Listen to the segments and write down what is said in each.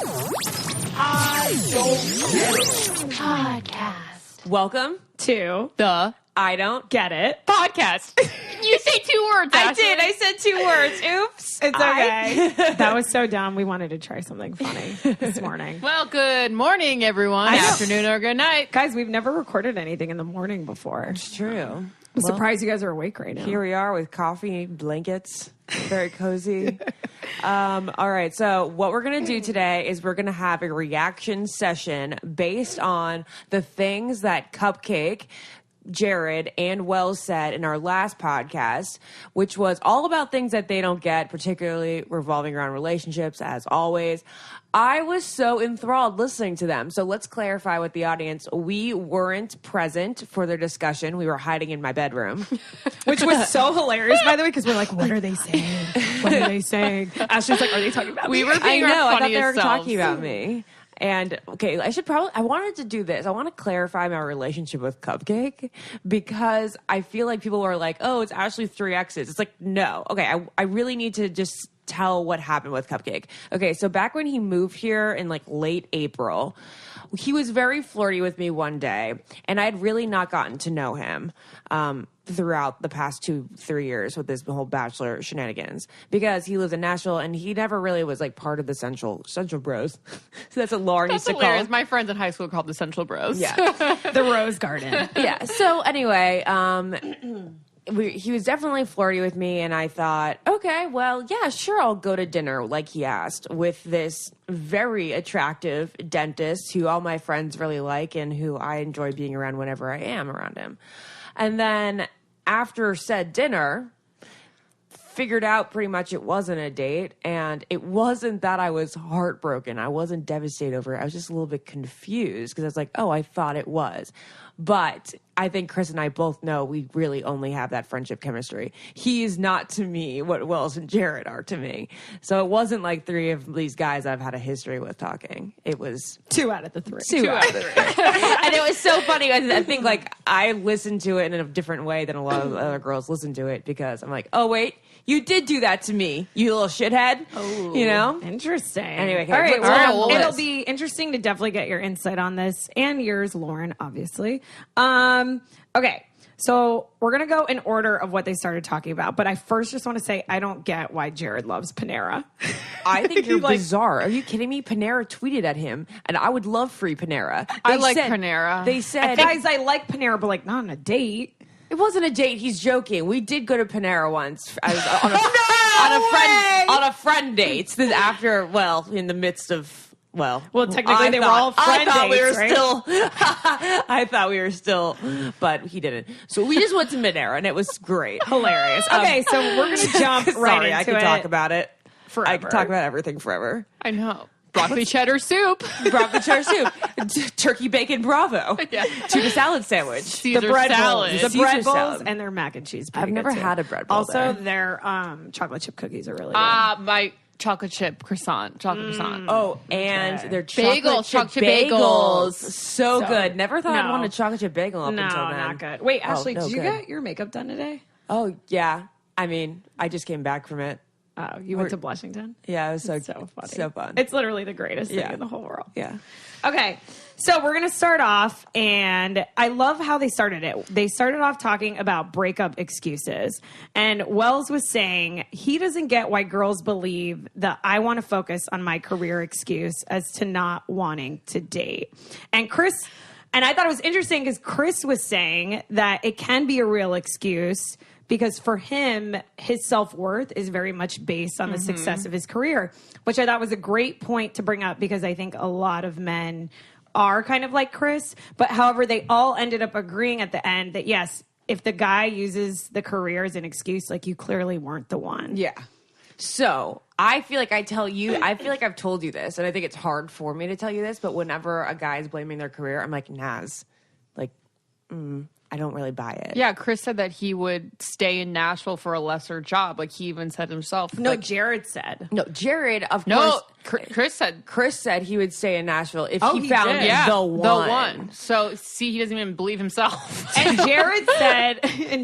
I don't get it. Podcast. Welcome to the I Don't Get It podcast. You say 2 words, I Ashley. did. I said 2 words. Oops. It's okay. That was so dumb. We wanted to try something funny this morning. Well, good morning, everyone. I know. Afternoon or good night. Guys, we've never recorded anything in the morning before. It's true. I'm surprised you guys are awake right now. Here we are with coffee, blankets, very cozy. All right, so what we're going to do today is we're going to have a reaction session based on the things that Cupcake, Jared, and Wells said in our last podcast, which was all about things that they don't get, particularly revolving around relationships, as always. I was so enthralled listening to them. So let's clarify with the audience. We weren't present for their discussion. We were hiding in my bedroom. Which was so hilarious, by the way, because we're like, what are they saying? What are they saying? Ashley's like, are they talking about me? We were I being know. our I thought they were funniest talking selves. about me. And okay, I wanted to do this. I want to clarify my relationship with Cupcake because I feel like people are like, oh, it's Ashley's 3 exes. It's like, no. Okay, I really need to just tell what happened with Cupcake. Okay, so back when he moved here in like late April, he was very flirty with me one day, and I had really not gotten to know him throughout the past 2-3 years with this whole Bachelor shenanigans because he lives in Nashville and he never really was like part of the Central Bros. So that's what Lauren That's used to hilarious. call. My friends in high school called the Central Bros. Yeah. the Rose Garden. Yeah. So anyway, he was definitely flirty with me, and I thought, okay, well, yeah, sure, I'll go to dinner like he asked with this very attractive dentist who all my friends really like and who I enjoy being around whenever I am around him. And then after said dinner, figured out pretty much it wasn't a date, and it wasn't that I was heartbroken. I wasn't devastated over it. I was just a little bit confused because I was like, oh, I thought it was. But I think Chris and I both know we really only have that friendship chemistry. He is not to me what Wells and Jared are to me. So it wasn't like 3 of these guys I've had a history with talking. It was 2 out of the 3. 2 out of the 3. And it was so funny. I think like I listened to it in a different way than a lot of other girls listen to it because I'm like, oh, wait. You did do that to me, you little shithead. Oh, you know? Interesting. Anyway, okay, all right. well, It'll be interesting to definitely get your insight on this and yours, Lauren, obviously. Okay. So we're going to go in order of what they started talking about. But I first just want to say I don't get why Jared loves Panera. I think you're bizarre. Are you kidding me? Panera tweeted at him, and I would love free Panera. I like Panera. They said, Guys, I like Panera, but like not on a date. it wasn't a date. He's joking. We did go to Panera once on a friend date. This after, well, in the midst of. Well, technically they were all friend I thought we were dates, right? still. I thought we were still, but he didn't. So we just went to Panera, and it was great, Hilarious. Okay, so we're going to jump right Sorry, into I could it. talk about it forever. I could talk about everything forever. I know. Broccoli cheddar soup. Broccoli cheddar soup, turkey bacon bravo, Yeah. tuna salad sandwich. Caesar the bread salad. bowls, the Caesar bread bowls, salad. and their mac and cheese. I've never had a bread bowl Also, there. their chocolate chip cookies are really good. My chocolate chip croissant. Croissant. Oh, and Okay. their Bagels, chocolate chip bagels. bagels. So So- good. Never thought I'd No. want a chocolate chip bagel up No, until then. not good. Wait, Ashley, no did you good. get your makeup done today? Oh, yeah. I mean, I just came back from it. Oh, you went to Blushington? Yeah, it was so funny. So fun. It's literally the greatest thing Yeah. in the whole world. yeah. Okay, so we're going to start off, and I love how they started it. They started off talking about breakup excuses, and Wells was saying he doesn't get why girls believe that I want to focus on my career excuse as to not wanting to date. And Chris, and I thought it was interesting because Chris was saying that it can be a real excuse because for him, his self-worth is very much based on the success of his career, which I thought was a great point to bring up because I think a lot of men are kind of like Chris. But however, they all ended up agreeing at the end that, yes, if the guy uses the career as an excuse, like you clearly weren't the one. Yeah. So I feel like I've told you this, and I think it's hard for me to tell you this, but whenever a guy is blaming their career, I'm like, Naz, like, I don't really buy it. Yeah, Chris said that he would stay in Nashville for a lesser job. Like, he even said himself. No, like, Jared said. No, Jared, of no, course. Chris said He would stay in Nashville if Oh, he he found did. yeah, the one. So, see, he doesn't even believe himself. And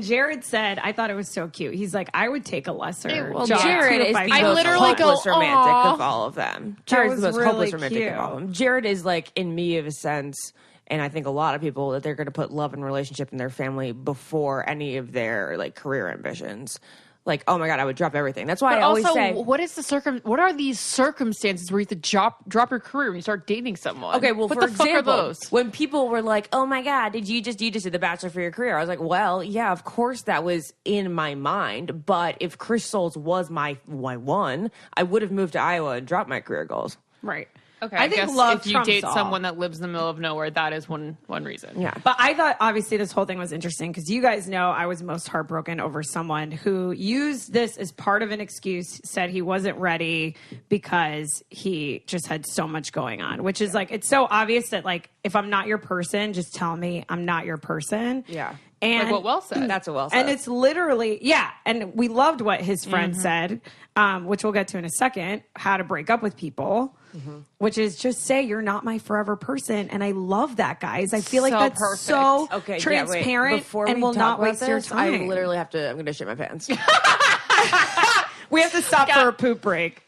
Jared said, I thought it was so cute. He's like, I would take a lesser well, job. Jared too, is if the I most found literally go, hopeless romantic "Aw." of all of them. Jared's the was most hopeless really romantic of all of them. Jared is like in me of a sense, and I think a lot of people that they're going to put love and relationship in their family before any of their like career ambitions. Like, oh my God, I would drop everything. That's why But I always also, say, what are these circumstances where you have to drop your career when you start dating someone? okay, well, what for the fuck are example, those? when people were like, "Oh my God, you just did The Bachelor for your career?" I was like, "Well, yeah, of course that was in my mind, but if Chris Soules was my one, I would have moved to Iowa and dropped my career goals." Right. Okay, I I think guess love if you trumps date all. someone that lives in the middle of nowhere, that is one reason. Yeah, But I thought, obviously, this whole thing was interesting because you guys know I was most heartbroken over someone who used this as part of an excuse, said he wasn't ready because he just had so much going on, which is like, it's so obvious that, like, if I'm not your person, just tell me I'm not your person. Yeah. And Like what Wells said. that's what Wells said. And it's literally, yeah. And we loved what his friend said, which we'll get to in a second, how to break up with people, which is just say, you're not my forever person. And I love that, guys. I feel like So that's perfect. so okay, transparent Before and we will talk not about waste your this, time. I literally have to. I'm going to shit my pants. We have to stop for a poop break.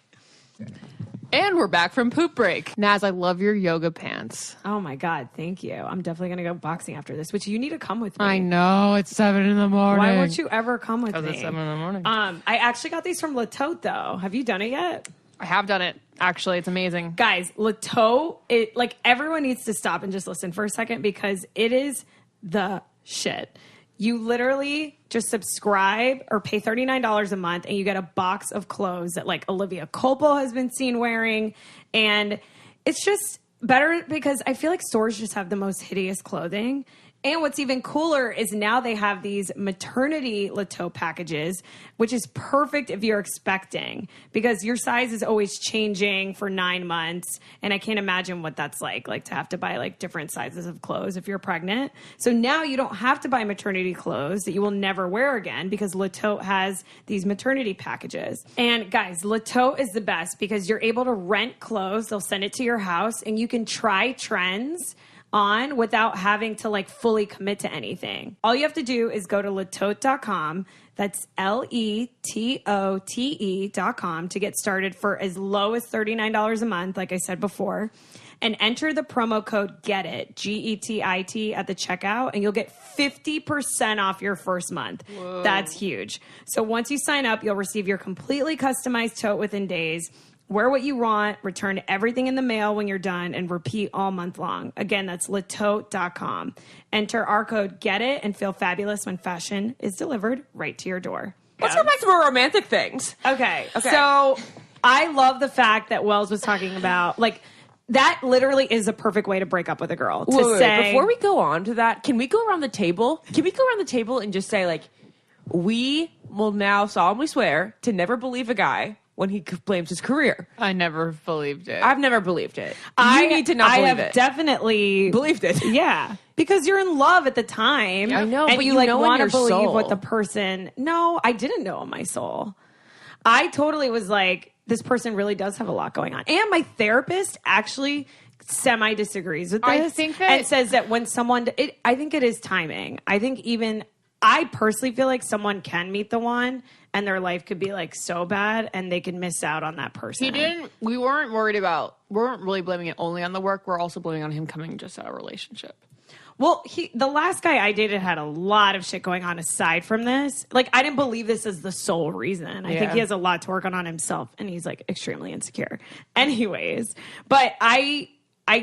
And we're back from poop break. Naz, I love your yoga pants. Oh my God, thank you. I'm definitely going to go boxing after this, which you need to come with me. I know, it's 7 a.m. Why won't you ever come with Because me? it's 7 a.m. I actually got these from Latote, though. Have you done it yet? I have done it. Actually, it's amazing. Guys, Latote, like everyone needs to stop and just listen for a second because it is the shit. You literally just subscribe or pay $39 a month and you get a box of clothes that like Olivia Colpo has been seen wearing. And it's just better because I feel like stores just have the most hideous clothing. And what's even cooler is now they have these maternity Latote packages, which is perfect if you're expecting because your size is always changing for 9 months. And I can't imagine what that's like to have to buy like different sizes of clothes if you're pregnant. So now you don't have to buy maternity clothes that you will never wear again because Latote has these maternity packages. And guys, Latote is the best because you're able to rent clothes. They'll send it to your house and you can try trends on without having to like fully commit to anything. All you have to do is go to latote.com. That's LETOTE.com to get started for as low as $39 a month, like I said before, and enter the promo code GETIT, GETIT at the checkout, and you'll get 50% off your first month. Whoa. That's huge. So once you sign up, you'll receive your completely customized tote within days. Wear what you want, return everything in the mail when you're done, and repeat all month long. Again, that's latote.com. Enter our code GETIT and feel fabulous when fashion is delivered right to your door. Let's go back to more romantic things. Okay. So I love the fact that Wells was talking about, like, that literally is a perfect way to break up with a girl. To say, before we go on to that, can we go around the table? Can we go around the table and just say, like, we will now solemnly swear to never believe a guy when he blames his career. I never believed it. I've never believed it. You need to not believe it. I have definitely believed it. Yeah. Because you're in love at the time. I know, and but you you like know in want to your believe soul. what the person. No, I didn't know in my soul. I totally was like, this person really does have a lot going on. And my therapist actually semi disagrees with this. I think that- and says that when someone, I think it is timing. I think even I personally feel like someone can meet the one and their life could be like so bad and they could miss out on that person. We weren't really blaming it only on the work. We're also blaming on him coming just out of a relationship. Well, the last guy I dated had a lot of shit going on aside from this. Like, I didn't believe this as the sole reason. I think he has a lot to work on himself, and he's, like, extremely insecure. Anyways, but I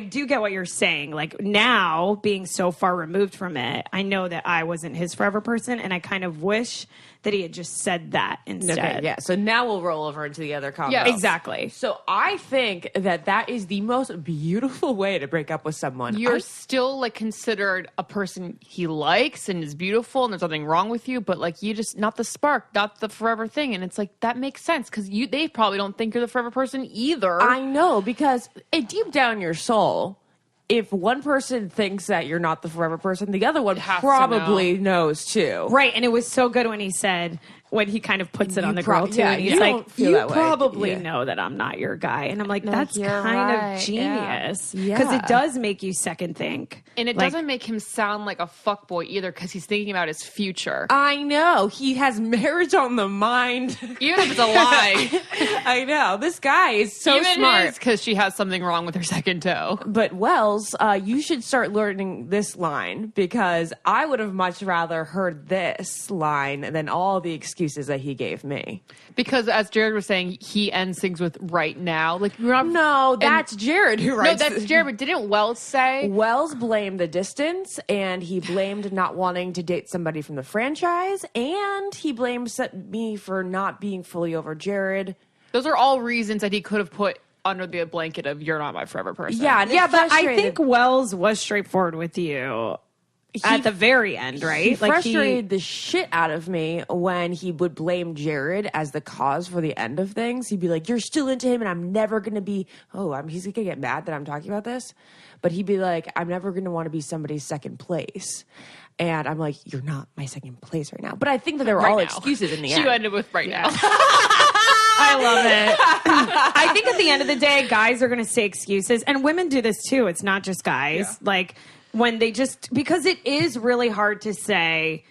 do get what you're saying. Like, now, being so far removed from it, I know that I wasn't his forever person, and I kind of wish that he had just said that instead. Okay, yeah. So now we'll roll over into the other comments. Yeah, exactly. So I think that is the most beautiful way to break up with someone. You're still like considered a person he likes and is beautiful and there's nothing wrong with you, but like you just not the spark, not the forever thing. And it's like that makes sense because they probably don't think you're the forever person either. I know, because deep down in your soul, if one person thinks that you're not the forever person, the other one Has to probably knows too. Right. And it was so good when he said, when he kind of puts it on the girl too. yeah, and he's you like, don't feel you that way." probably Yeah. know that I'm not your guy. And I'm like, that's you're kind right. of genius. Yeah. Because it does make you second think. And it Like, doesn't make him sound like a fuckboy either because he's thinking about his future. I know. He has marriage on the mind. Even if it's a lie. I know. This guy is so Even smart. because she has something wrong with her second toe. But Wells, you should start learning this line because I would have much rather heard this line than all the excuses that he gave me. Because as Jared was saying, he ends things with right now. Like, you're not, No, that's Jared who no, writes that's Jared. But didn't Wells say? Wells blamed the distance, and he blamed not wanting to date somebody from the franchise, and he blamed me for not being fully over Jared. Those are all reasons that he could have put under the blanket of "you're not my forever person." Yeah, and yeah, it but I frustrated- think Wells was straightforward with you at the very end, right? He frustrated the shit out of me when he would blame Jared as the cause for the end of things. He'd be like, "You're still into him, and I'm never going to be." He's going to get mad that I'm talking about this, but he'd be like, "I'm never going to want to be somebody's second place." And I'm like, "You're not my second place right now." But I think that they were all now. excuses in the She end. ended with right now. I love it. I think at the end of the day, guys are going to say excuses, and women do this too. It's not just guys. Yeah. Like when they just, because it is really hard to say,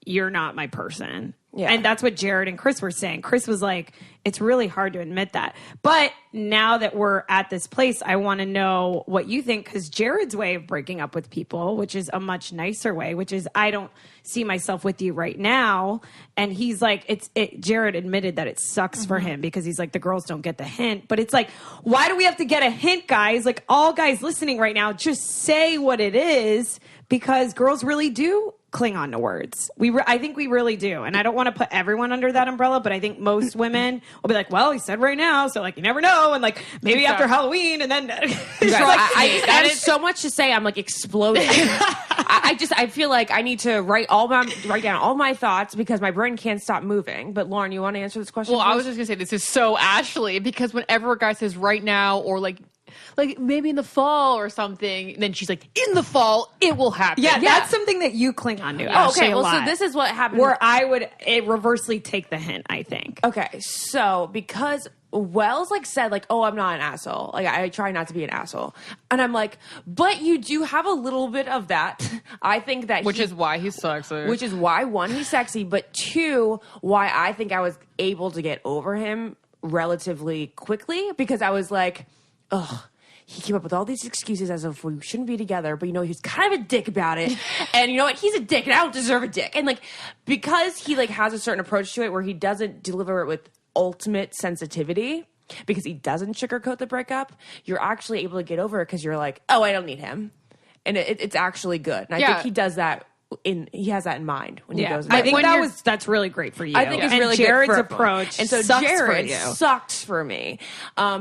you're not my person. Yeah. And that's what Jared and Chris were saying. Chris was like, it's really hard to admit that. But now that we're at this place, I want to know what you think, because Jared's way of breaking up with people, which is a much nicer way, which is, I don't see myself with you right now. And he's like, Jared admitted that it sucks for him because he's like, the girls don't get the hint. But it's like, why do we have to get a hint, guys? Like, all guys listening right now, just say what it is, because girls really do cling on to words. I think we really do. And I don't want to put everyone under that umbrella, but I think most women will be like, well, he said right now, so like, you never know. And like, maybe after Halloween, and then I have so much to say. I'm like exploding. I feel like I need to write down all my thoughts because my brain can't stop moving. But Lauren, you want to answer this question? Well, I first? was just gonna say this is so Ashley, because whenever a guy says right now or like maybe in the fall or something, then she's like, in the fall it will happen. Yeah, that's something that you cling on to. Oh, okay. a Well, lot. so this is what happened. where I would reversely take the hint, I think. Okay, so because Wells said oh, I'm not an asshole. Like I try not to be an asshole, and I'm like, but you do have a little bit of that. I think that which is why he's sexy. Which is why, one, he's sexy, but two, why I think I was able to get over him relatively quickly, because I was like, ugh. He came up with all these excuses as if we shouldn't be together, but he's kind of a dick about it. And you know what? He's a dick, and I don't deserve a dick. And because he has a certain approach to it where he doesn't deliver it with ultimate sensitivity, because he doesn't sugarcoat the breakup, you're actually able to get over it because you're like, oh, I don't need him, and it's actually good. And I think he does that. He has that in mind when he goes. I think that's really great for you. I think it's and really Jared's good for everyone. approach. And so sucks Jared for you. sucks for me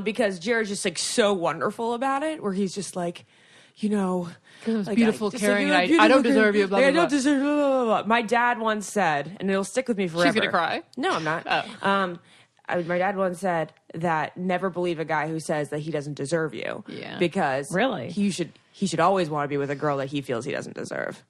because Jared's just so wonderful about it, where he's just beautiful, caring. I don't deserve you. Blah, blah, I blah. don't deserve. Blah, blah, blah. My dad once said, and it'll stick with me forever. She's gonna cry? No, I'm not. Oh. My dad once said that never believe a guy who says that he doesn't deserve you. Yeah. Because Really? he should always want to be with a girl that he feels he doesn't deserve.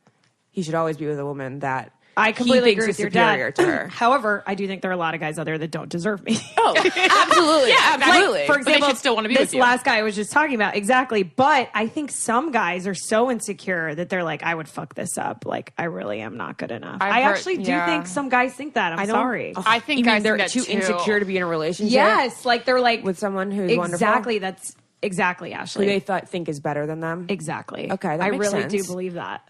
He should always be with a woman that I completely he thinks agree is with your superior dad. to her. However, I do think there are a lot of guys out there that don't deserve me. Oh, absolutely. Absolutely. Like, for But they example, should still wanna be this with you. last guy I was just talking about, exactly. But I think some guys are so insecure that they're like, I would fuck this up. Like, I really am not good enough. I've I heard- actually do yeah. think some guys think that. I'm sorry. I think You mean guys they're think that too too. insecure to be in a relationship. Yes, like they're like with someone who's wonderful. exactly. That's exactly Who Ashley. they think is better than them. Exactly. Okay, that I makes really do sense. believe that.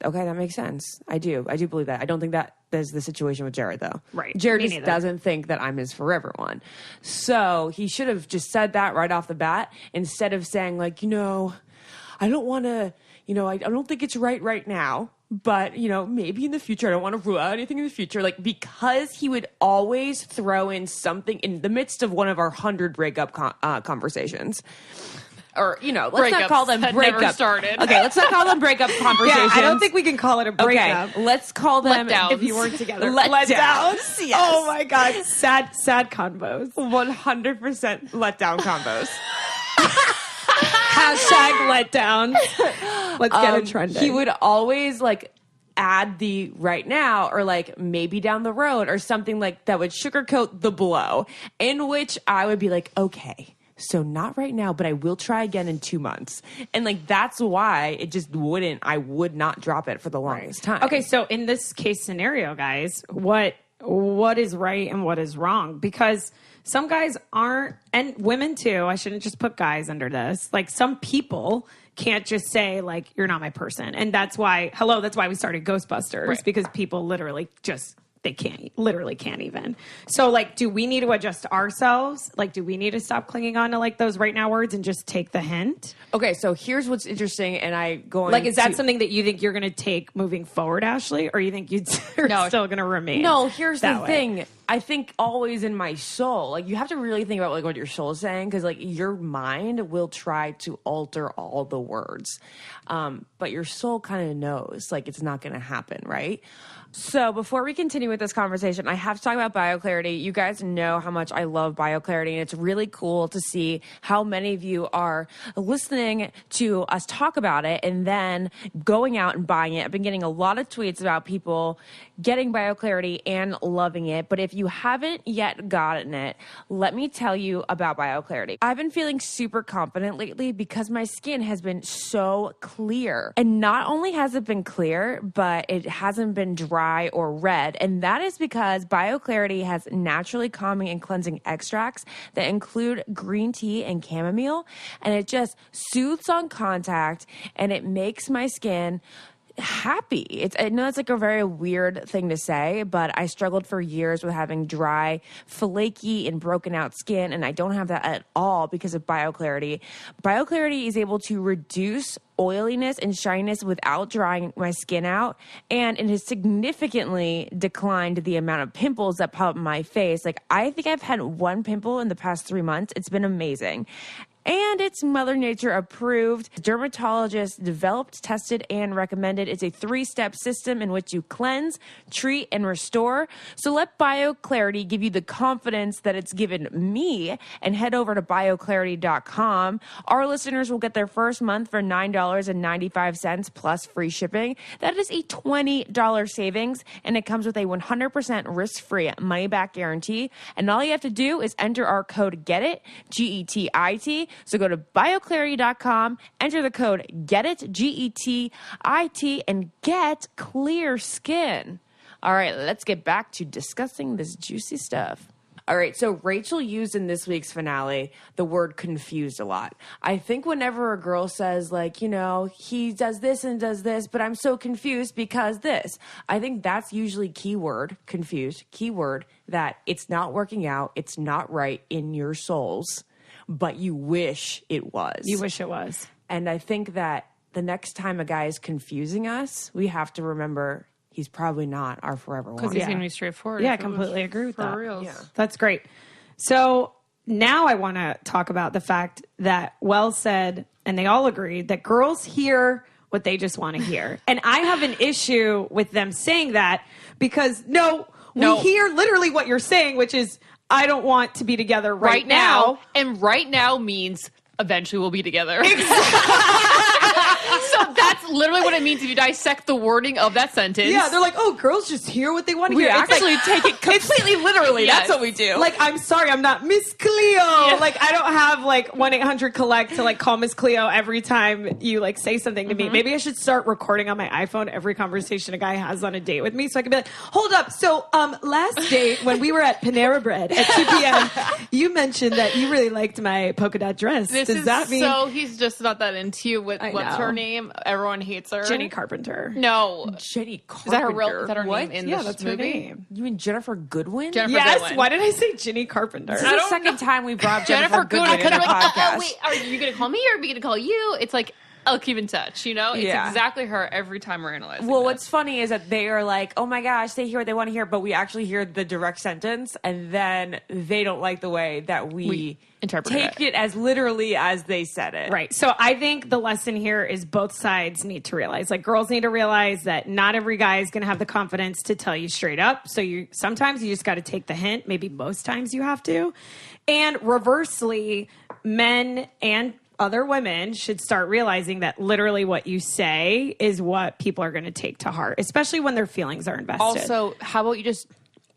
Okay, that makes sense. I do believe that. I don't think that is the situation with Jared, though. Right. Jared Me just neither. doesn't think that I'm his forever one. So he should have just said that right off the bat instead of saying I don't want to, I don't think it's right now. But, maybe in the future, I don't want to rule out anything in the future. Because he would always throw in something in the midst of one of our 100 breakup conversations. Or, let's not Breakups call them had never breakup. started. Okay, let's not call them breakup conversations. Yeah, I don't think we can call it a breakup. Okay, let's call them Letdowns. If you weren't together, letdowns. Yes. Oh my god, sad convos. 100% letdown combos. Hashtag letdowns. Let's get it trending. He would always like add the right now or like maybe down the road or something like that would sugarcoat the blow, in which I would be like, okay, so not right now, but I will try again in 2 months. And like, that's why I would not drop it for the longest time. Okay, so in this case scenario, guys, what is right and what is wrong? Because some guys aren't, and women too, I shouldn't just put guys under this. Like, some people can't just say, like, you're not my person. And that's why we started Ghostbusters, Right. because people literally just, they can't even. So, like, do we need to adjust ourselves? Like, do we need to stop clinging on to, like, those right now words and just take the hint? Okay, so here's what's interesting, and Is that something that you think you're going to take moving forward, Ashley? Or you think you're still going to remain? No, here's the that way? thing. I think always in my soul, like, you have to really think about like what your soul is saying, because like your mind will try to alter all the words, but your soul kind of knows like it's not going to happen, right? So before we continue with this conversation, I have to talk about BioClarity. You guys know how much I love BioClarity, and it's really cool to see how many of you are listening to us talk about it and then going out and buying it. I've been getting a lot of tweets about people getting BioClarity and loving it. But if you haven't yet gotten it, let me tell you about BioClarity. I've been feeling super confident lately because my skin has been so clear. And not only has it been clear, but it hasn't been dry or red. And that is because BioClarity has naturally calming and cleansing extracts that include green tea and chamomile. And it just soothes on contact and it makes my skin happy. I know it's like a very weird thing to say, but I struggled for years with having dry, flaky, and broken out skin, and I don't have that at all because of BioClarity. BioClarity is able to reduce oiliness and shininess without drying my skin out, and it has significantly declined the amount of pimples that pop in my face. Like, I think I've had one pimple in the past 3 months. It's been amazing. And it's Mother Nature approved, dermatologist developed, tested, and recommended. It's a 3-step system in which you cleanse, treat, and restore. So let BioClarity give you the confidence that it's given me, and head over to bioclarity.com. Our listeners will get their first month for $9.95 plus free shipping. That is a $20 savings, and it comes with a 100% risk-free money-back guarantee. And all you have to do is enter our code GETIT, GETIT. So go to bioclarity.com, enter the code GETIT, GETIT, and get clear skin. All right, let's get back to discussing this juicy stuff. All right, so Rachel used in this week's finale the word confused a lot. I think whenever a girl says, like, you know, he does this and does this, but I'm so confused because this, I think that's usually keyword, confused, keyword, that it's not working out, it's not right in your souls, but you wish it was. You wish it was. And I think that the next time a guy is confusing us, we have to remember he's probably not our forever one. Because he's going to be straightforward. Yeah, I completely agree with that. For reals. Yeah. That's great. So now I want to talk about the fact that Wells said, and they all agreed, that girls hear what they just want to hear. And I have an issue with them saying that because, we hear literally what you're saying, which is, I don't want to be together right now. And right now means eventually we'll be together. So that's literally what it means if you dissect the wording of that sentence. Yeah, they're like, oh, girls just hear what they want to hear. We actually take it completely literally. Yes. That's what we do. Like, I'm sorry, I'm not Miss Cleo. Yeah. Like, I don't have like 1-800-COLLECT to like call Miss Cleo every time you like say something to me. Maybe I should start recording on my iPhone every conversation a guy has on a date with me, so I can be like, hold up. So, last date when we were at Panera Bread at 2 p.m., you mentioned that you really liked my polka dot dress. Does that mean so he's just not that into you with what's know. her name? Everyone hates her. Jenny Carpenter? No. Jenny Carpenter. Is that her real? Is that her What? name in Yeah, this that's movie? her name. You mean Jennifer Goodwin? Jennifer Yes. Goodwin. Why did I say Jenny Carpenter? This is the second time we brought up Jennifer Goodwin. in a Like, podcast. wait, are you going to call me or are we going to call you? It's like, I'll keep in touch, you know? It's Yeah. exactly her every time we're analyzing Well, this. what's funny is that they are like, oh my gosh, they hear what they want to hear, but we actually hear the direct sentence, and then they don't like the way that we interpret take it as literally as they said it. Right. So I think the lesson here is both sides need to realize, like, girls need to realize that not every guy is going to have the confidence to tell you straight up. So sometimes you just got to take the hint. Maybe most times you have to. And reversely, men and other women should start realizing that literally what you say is what people are going to take to heart, especially when their feelings are invested. Also, how about you just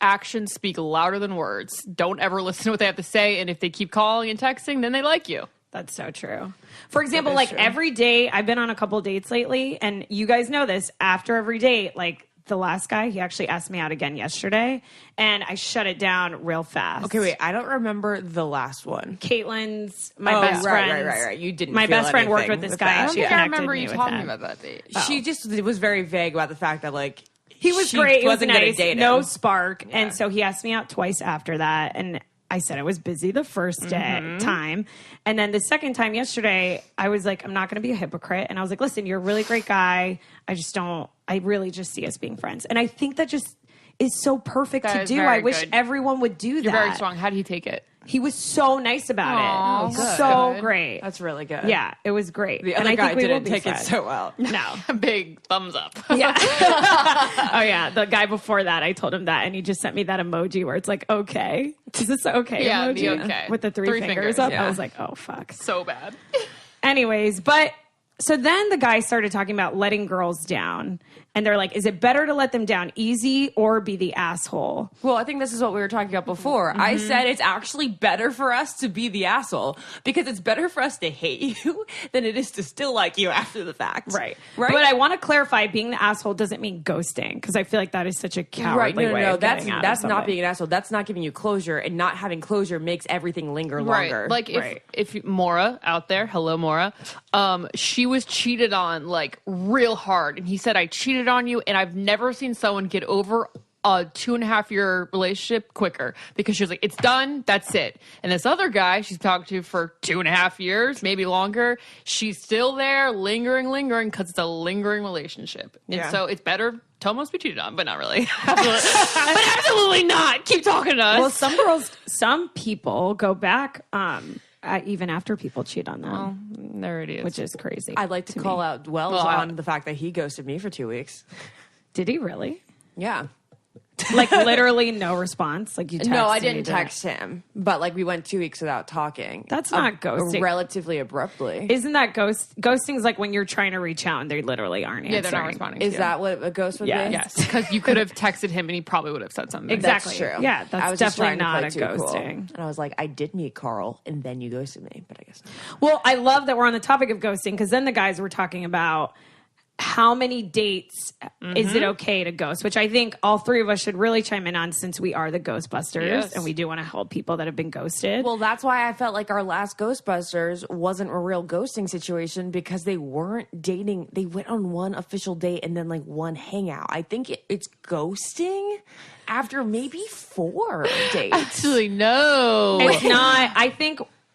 actions speak louder than words? Don't ever listen to what they have to say. And if they keep calling and texting, then they like you. That's so true. For example, like every day, I've been on a couple dates lately, and you guys know this, after every date, like the last guy, he actually asked me out again yesterday, and I shut it down real fast. Okay, wait. I don't remember the last one. Caitlin's, my best friend. Right. You didn't. My feel best friend worked anything with this with guy. that. And I she don't think I connected remember me you with talking him. about that date. She just was very vague about the fact that like He was she great. It was wasn't gonna nice. date him. No spark. And so he asked me out twice after that. And I said I was busy the first day time. And then the second time yesterday, I was like, I'm not going to be a hypocrite. And I was like, listen, you're a really great guy. I really just see us being friends. And I think that just is so perfect That to is do. very I wish good. everyone would do You're that. very strong. How do you take it? He was so nice about Aw, it. good. So Good. great. That's really good. Yeah, it was great. The and other I guy think we will didn't be take it friends. so well. No. Big thumbs up. Yeah. Oh, yeah. The guy before that, I told him that, and he just sent me that emoji where it's like, okay. Is this okay Yeah, emoji? the okay. With the three fingers fingers, up. yeah. I was like, oh, fuck. So bad. Anyways, but so then the guy started talking about letting girls down. And they're like, is it better to let them down easy or be the asshole? Well, I think this is what we were talking about before. I said it's actually better for us to be the asshole because it's better for us to hate you than it is to still like you after the fact. Right. Right. But I want to clarify, being the asshole doesn't mean ghosting, because I feel like that is such a cowardly way of That's getting out of that's not something. being an asshole. That's not giving you closure, and not having closure makes everything linger longer. Right. Like Right. if Maura out there, hello Maura, she was cheated on like real hard, and he said, I cheated on you, and I've never seen someone get over a 2.5 year relationship quicker, because she was like, it's done, that's it. And this other guy she's talked to for 2.5 years, maybe longer, she's still there, lingering, because it's a lingering relationship. And Yeah. so it's better to almost be cheated on, but not really. But absolutely not. Keep talking to us. Well, some people go back even after people cheat on them, There it is. which is crazy. I'd like to call out Wells Well, on the fact that he ghosted me for 2 weeks. Did he really? Yeah. Like literally no response? Like you texted No, I and didn't he text him, but like we went 2 weeks without talking. That's not ghosting. Relatively abruptly. Isn't that ghosting is like when you're trying to reach out and they literally aren't answering. Yeah, they're not responding. Is to you. that what a ghost would Yeah. be? Yes, because you could have texted him and he probably would have said something. Exactly. That's true. Yeah, that's I was just definitely trying not to play a too cool. ghosting. And I was like, I did meet Carl, and then you ghosted me, but I guess not. Well, I love that we're on the topic of ghosting, because then the guys were talking about how many dates is it okay to ghost, which I think all three of us should really chime in on, since we are the Ghostbusters Yes. and we do want to help people that have been ghosted. Well, that's why I felt like our last Ghostbusters wasn't a real ghosting situation, because they weren't dating. They went on one official date and then like one hangout. I think it's ghosting after maybe 4 dates. Actually, no. it's not.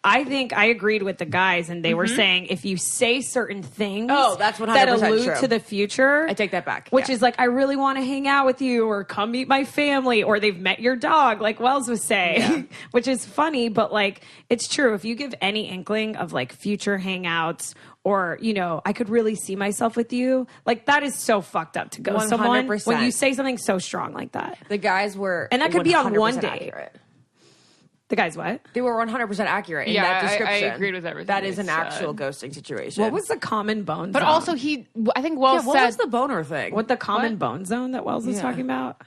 I think I agreed with the guys, and they were saying if you say certain things Oh, that's 100% that allude true. to the future, I take that back. Which Yeah. is like, I really want to hang out with you, or come meet my family, or they've met your dog, like Wells was saying, which is funny, but like it's true. If you give any inkling of like future hangouts, or I could really see myself with you, like that is so fucked up to ghost someone 100%. when you say something so strong like that. The guys were, And that could be on one 100% date. accurate. The guys, what? They were 100% accurate in Yeah, that I description. agreed with everything That they is an said. actual ghosting situation. What was the common bone But zone? also, I think Wells what said was the boner thing? What the common What? bone zone that Wells was Yeah. talking about?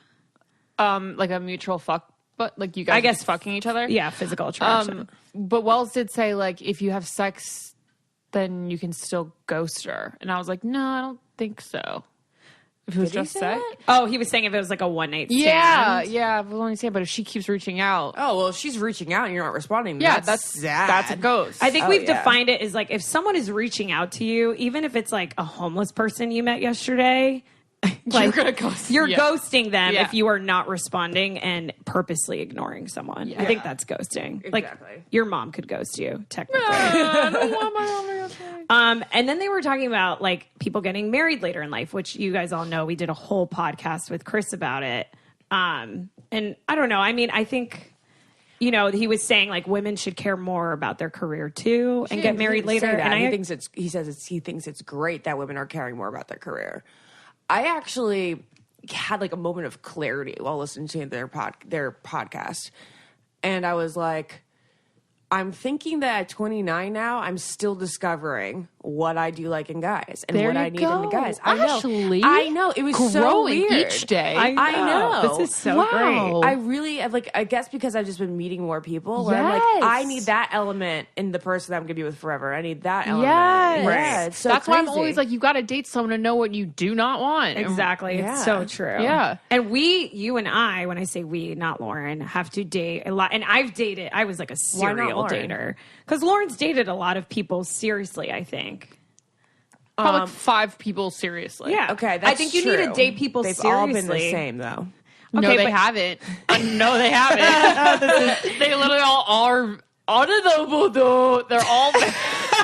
like a mutual fuck, but like you guys, I guess just fucking each other. Yeah, physical attraction. But Wells did say like if you have sex, then you can still ghost her, and I was like, no, I don't think so. If it was Did he just say sex, that? Oh, he was saying if it was like a one night stand. yeah, I was only saying, but if she keeps reaching out, Oh, well, if she's reaching out and you're not responding, yeah, that's that's sad. a ghost. I think Oh, we've yeah. defined it as like if someone is reaching out to you, even if it's like a homeless person you met yesterday, like, gonna ghost- you're yeah. ghosting them Yeah. if you are not responding and purposely ignoring someone. I think that's ghosting. Exactly. Like your mom could ghost you, technically. I don't want my mom to ghost me. And then they were talking about like people getting married later in life, which you guys all know. We did a whole podcast with Chris about it. And I don't know. I mean, I think, he was saying like women should care more about their career too and get married later. And he thinks it's great that women are caring more about their career. I actually had like a moment of clarity while listening to their podcast, and I was like, I'm thinking that at 29 now, I'm still discovering what I do like in guys and There what you I need in the go. guys. Ashley, I know. It was so growing weird. each day. I know. This is so Wow. great. I really like. I guess because I've just been meeting more people. Where I'm like, Yes. I need that element in the person that I'm gonna be with forever. I need that element. Yes. Yeah, it's so That's why I'm crazy. always like, you got to date someone to know what you do not want. Exactly. Yeah. It's so true. Yeah. And you and I, when I say we, not Lauren, have to date a lot. And I've dated, I was like a Why not serial Lauren? dater. Because Lauren's dated a lot of people seriously, I think. Probably like 5 people seriously. Yeah. Okay, that's I think you need true. to date people They've seriously. all been the same though. No, Okay, they but- haven't. No, they haven't. They literally all are. They're all.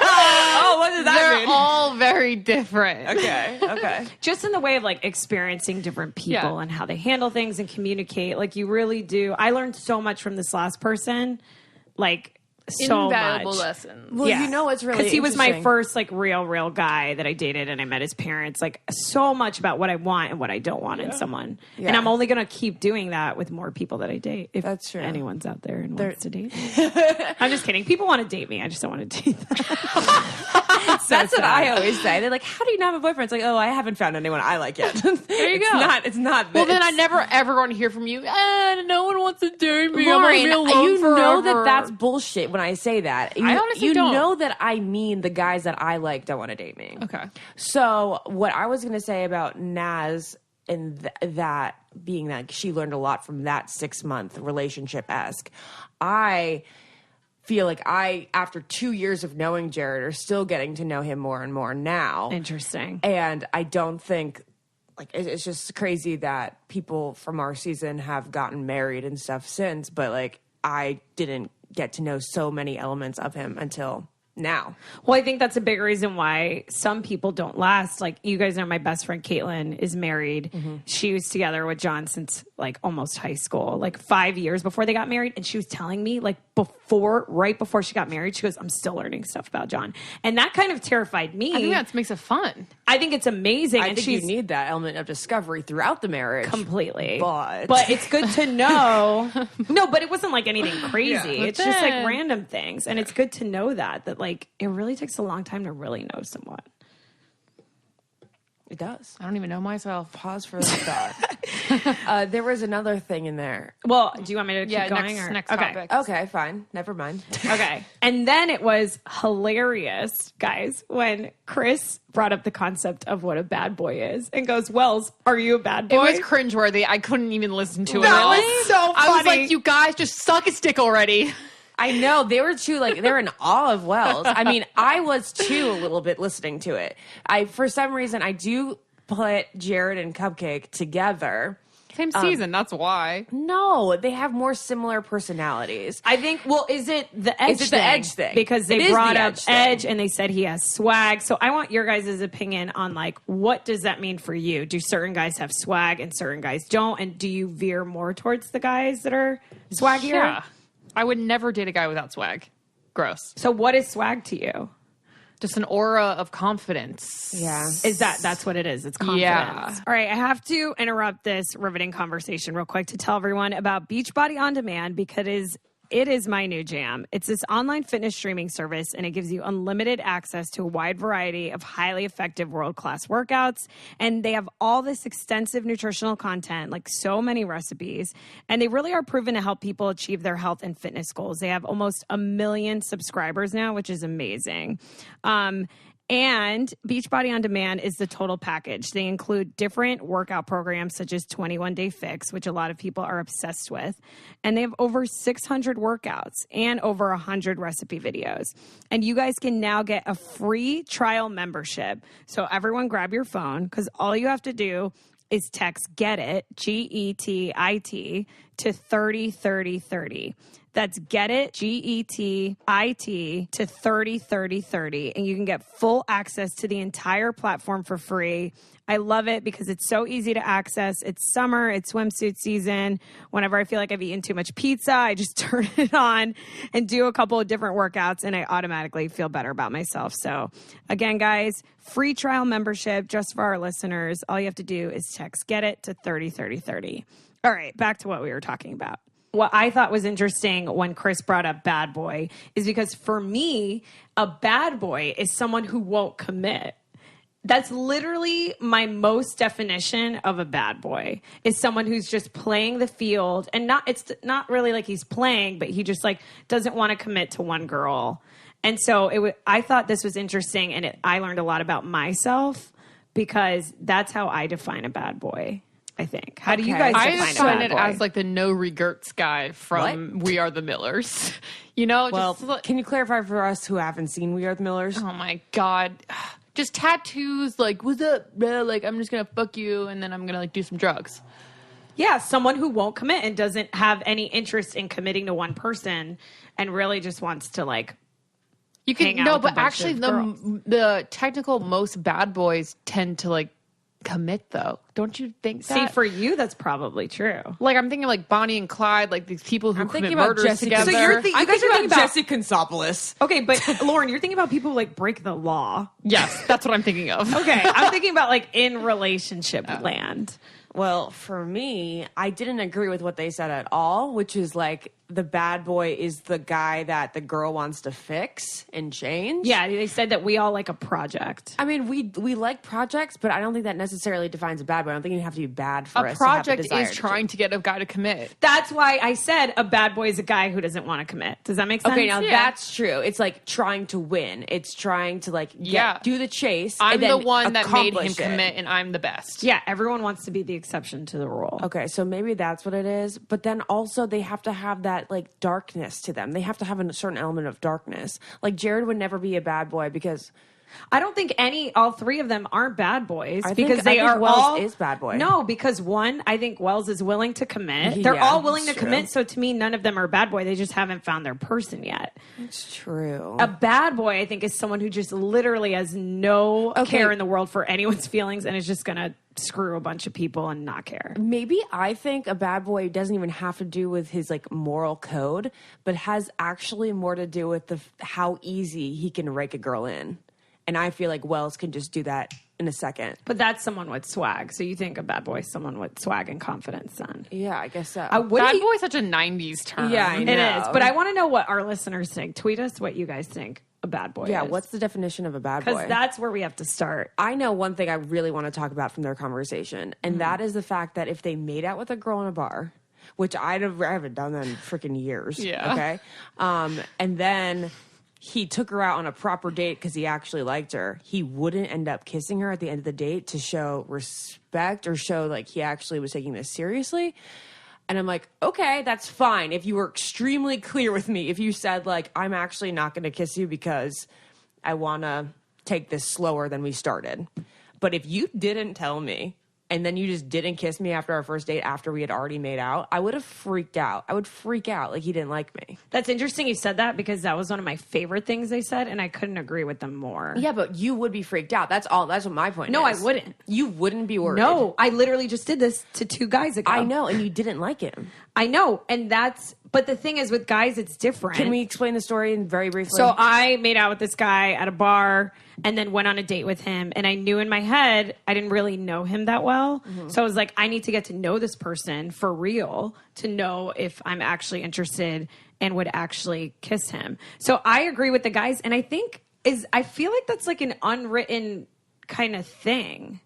Oh, what does They're all very different. Okay. Just in the way of like experiencing different people Yeah. and how they handle things and communicate. Like you really do. I learned so much from this last person. Like so Invaluable much. lessons. Well, you know what's really because he was my interesting? first like real guy that I dated, and I met his parents. Like so much about what I want and what I don't want in someone, and Yeah. I'm only gonna keep doing that with more people that I date. If That's true. anyone's out there and wants to date, I'm just kidding. People want to date me. I just don't want to date them. That's what I always say. They're like, "How do you not have a boyfriend?" It's like, "Oh, I haven't found anyone I like yet." There you go. It's not. Well, then it's- I never ever want to hear from you. No one wants to date me. Lauren, I'm gonna be alone you know forever." that that's bullshit when I say that. I honestly you don't. know that I mean the guys that I like don't want to date me. Okay. So what I was going to say about Naz and that being that she learned a lot from that 6-month relationship-esque, I feel like after 2 years of knowing Jared, are still getting to know him more and more now. Interesting. And I don't think, like, it's just crazy that people from our season have gotten married and stuff since, but like, I didn't get to know so many elements of him until now. Well, I think that's a big reason why some people don't last. Like, you guys know my best friend Caitlin is married. Mm-hmm. She was together with John since like almost high school, like 5 years before they got married. And she was telling me like right before she got married, she goes, I'm still learning stuff about John. And that kind of terrified me. I think that makes it fun. I think it's amazing. I and think she's you need that element of discovery throughout the marriage. completely. But it's good to know. No, but it wasn't like anything crazy. But It's just like then- random things. And it's good to know that like it really takes a long time to really know someone. it does. I don't even know myself. Pause for the thought. There was another thing in there. Well, do you want me to keep Yeah, going? next okay. topic. Okay, fine. Never mind. Okay. And then it was hilarious, guys, when Chris brought up the concept of what a bad boy is and goes, Wells, are you a bad boy? It was cringeworthy. I couldn't even listen to it. That was so I was funny. like, you guys just suck a stick already. I know they were too they're in awe of Wells. I mean, I was too a little bit listening to it. For some reason I do put Jared and Cupcake together. Same season, that's why. No, they have more similar personalities. I think, well, is it the edge Is it the edge thing? Because It they is brought the up edge thing. edge and they said he has swag. So I want your guys' opinion on like, what does that mean for you? Do certain guys have swag and certain guys don't? And do you veer more towards the guys that are swaggier? Yeah. I would never date a guy without swag. Gross. So what is swag to you? Just an aura of confidence. Yeah. Is that's what it is? It's confidence. Yeah. All right, I have to interrupt this riveting conversation real quick to tell everyone about Beachbody On Demand because it is my new jam. It's this online fitness streaming service, and it gives you unlimited access to a wide variety of highly effective world-class workouts. And they have all this extensive nutritional content, like so many recipes. And they really are proven to help people achieve their health and fitness goals. They have almost 1 million subscribers now, which is amazing. And Beachbody On Demand is the total package. They include different workout programs such as 21 Day Fix, which a lot of people are obsessed with. And they have over 600 workouts and over 100 recipe videos. And you guys can now get a free trial membership. So everyone grab your phone because all you have to do is text GET IT, GETIT, to 303030. That's Get It, GETIT, to 303030. And you can get full access to the entire platform for free. I love it because it's so easy to access. It's summer, it's swimsuit season. Whenever I feel like I've eaten too much pizza, I just turn it on and do a couple of different workouts, and I automatically feel better about myself. So again, guys, free trial membership just for our listeners. All you have to do is text Get It to 303030. All right, back to what we were talking about. what I thought was interesting when Chris brought up bad boy is because for me, a bad boy is someone who won't commit. That's literally my most definition of a bad boy is someone who's just playing the field and it's not really like he's playing, but he just like doesn't want to commit to one girl. And so I thought this was interesting and I learned a lot about myself because that's how I define a bad boy. I think. How do you guys I define define a it bad boy? as like the no regrets guy from We Are the Millers. You know, Well, just like, can you clarify for us who haven't seen We Are the Millers? oh my god, just tattoos. Like, what's up, bro? Like, I'm just gonna fuck you, and then I'm gonna like do some drugs. Yeah, someone who won't commit and doesn't have any interest in committing to one person and really just wants to like You can hang out no, with a but bunch actually, of girls. the technical most bad boys tend to like commit, though. Don't you think? See, That? for you, that's probably true. Like, I'm thinking like Bonnie and Clyde, like these people who I'm commit thinking about murders Jessica. together. So you're you I'm guys are thinking about Jesse Consopoulos. okay, but Lauren, you're thinking about people who like break the law. yes, that's what I'm thinking of. Okay, I'm thinking about like in relationship land. Well, for me, I didn't agree with what they said at all, which is like the bad boy is the guy that the girl wants to fix and change. Yeah, they said that we all like a project. I mean, we like projects, but I don't think that necessarily defines a bad boy. I don't think you have to be bad for A us to have project desire is to trying to get a guy to commit. That's why I said a bad boy is a guy who doesn't want to commit. Does that make sense? Okay, now Yeah. that's true. It's like trying to win. It's trying to like do the chase. I'm and the then one that made him accomplish it. commit, and I'm the best. Yeah, everyone wants to be the exception to the rule. Okay, so maybe that's what it is. But then also they have to have that like darkness to them. They have to have a certain element of darkness. Like Jared would never be a bad boy because I don't think all three of them aren't bad boys because I they think are Wells all is bad boy. No, because one, I think Wells is willing to commit. Yeah, They're all willing to that's true. commit. So to me, none of them are bad boy. They just haven't found their person yet. it's true. A bad boy, I think, is someone who just literally has no care in the world for anyone's feelings and is just going to screw a bunch of people and not care. Maybe I think a bad boy doesn't even have to do with his like moral code, but has actually more to do with how easy he can rake a girl in. And I feel like Wells can just do that in a second. But that's someone with swag. So you think a bad boy is someone with swag and confidence then? Yeah, I guess so. What Bad do you- boy is such a 90s term. Yeah, I It know. is. But I want to know what our listeners think. Tweet us what you guys think a bad boy yeah, is. what's the definition of a bad boy? Because that's where we have to start. I know one thing I really want to talk about from their conversation, and that is the fact that if they made out with a girl in a bar, which I haven't done that in freaking years. Yeah. Okay. And then he took her out on a proper date because he actually liked her. He wouldn't end up kissing her at the end of the date to show respect or show like he actually was taking this seriously. And I'm like, okay, that's fine. If you were extremely clear with me, if you said like, I'm actually not going to kiss you because I want to take this slower than we started. But if you didn't tell me and then you just didn't kiss me after our first date after we had already made out, I would have freaked out. I would freak out like he didn't like me. That's interesting you said that because that was one of my favorite things they said, and I couldn't agree with them more. Yeah, but you would be freaked out. That's all. That's what my point No, is. I wouldn't. You wouldn't be worried. No, I literally just did this to 2 guys ago. I know, and you didn't like him. I know. And but the thing is with guys, it's different. Can we explain the story very briefly? So I made out with this guy at a bar and then went on a date with him. And I knew in my head, I didn't really know him that well. Mm-hmm. So I was like, I need to get to know this person for real to know if I'm actually interested and would actually kiss him. So I agree with the guys. And I feel like that's like an unwritten kind of thing.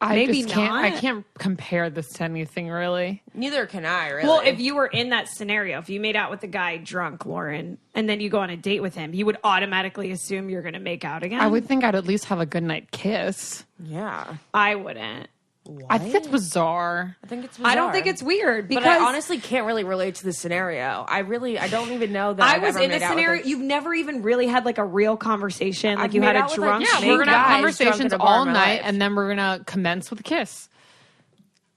Maybe just can't. not. I can't compare this to anything really. neither can I, really. Well, if you were in that scenario, if you made out with a guy drunk, Lauren, and then you go on a date with him, you would automatically assume you're going to make out again. I would think I'd at least have a good night kiss. Yeah. I wouldn't. I think it's bizarre. I think it's bizarre. I don't think it's weird because But I honestly can't really relate to the scenario. I don't even know that I I've was ever in a made out with scenario. You've never even really had like a real conversation. Like I've you made had out a with, like, drunk. yeah, date. We're gonna have guys conversations drunk at a bar all in my night, life. and then we're gonna commence with a kiss.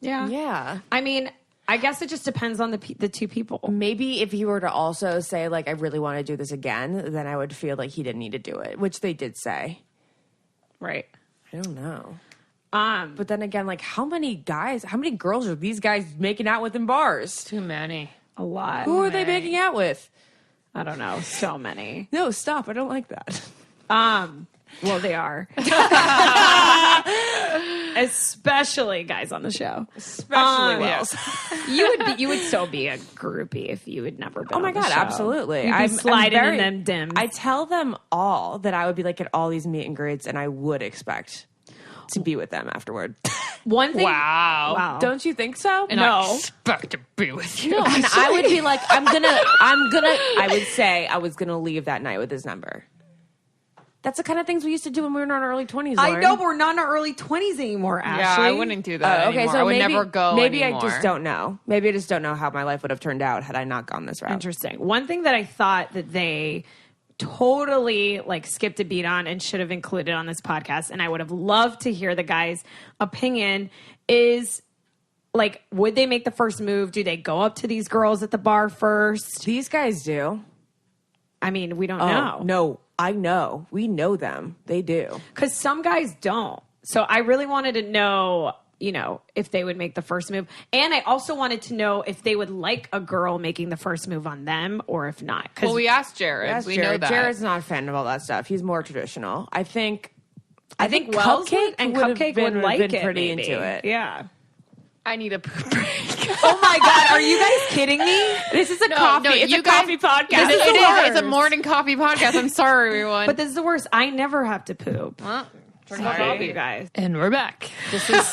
Yeah. Yeah. I mean, I guess it just depends on the 2 people. Maybe if you were to also say, like, I really want to do this again, then I would feel like he didn't need to do it, which they did say. Right. I don't know. But But then again, like, how many girls are these guys making out with in bars? Too many. a lot. Who are they making out with? I don't know. So many. No, stop. I don't like that. Well, they are. especially guys on the show. Especially Wells. You would so be a groupie if you had never been. Oh my on the God, show. absolutely. You'd be sliding in them dims. I tell them all that I would be like at all these meet and greets, and I would expect to be with them afterward. One thing. Wow. Don't you think so? And I expect to be with you. No, and I would be like, I would say I was gonna leave that night with his number. That's the kind of things we used to do when we were in our early 20s. Lauren. I know, but we're not in our early 20s anymore, Ashley. Yeah, I wouldn't do that anymore. So I would maybe, never go Maybe anymore. I just don't know. Maybe I just don't know how my life would have turned out had I not gone this route. Interesting. One thing that I thought that they totally like skipped a beat on and should have included on this podcast, and I would have loved to hear the guy's opinion, is like, would they make the first move? Do they go up to these girls at the bar first? These guys do. I mean, we don't know. No, I know. We know them. They do. Because some guys don't. So I really wanted to know, you know, if they would make the first move. And I also wanted to know if they would like a girl making the first move on them or if not. Well, we asked Jared. We know that. Jared's not a fan of all that stuff. He's more traditional. I think Wells Cupcake and would have Cupcake been- would like been it. pretty maybe. into it. Yeah. I need a poop break. Oh my God. Are you guys kidding me? This is a coffee. It's a coffee podcast. This is It the is. worst. It's a morning coffee podcast. I'm sorry, everyone. But this is the worst. I never have to poop. Sorry, you guys. And we're back. This is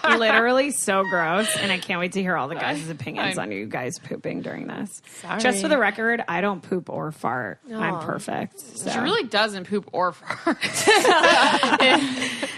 literally so gross, and I can't wait to hear all the guys' opinions on you guys pooping during this. Sorry. Just for the record, I don't poop or fart. I'm perfect. So. She really doesn't poop or fart.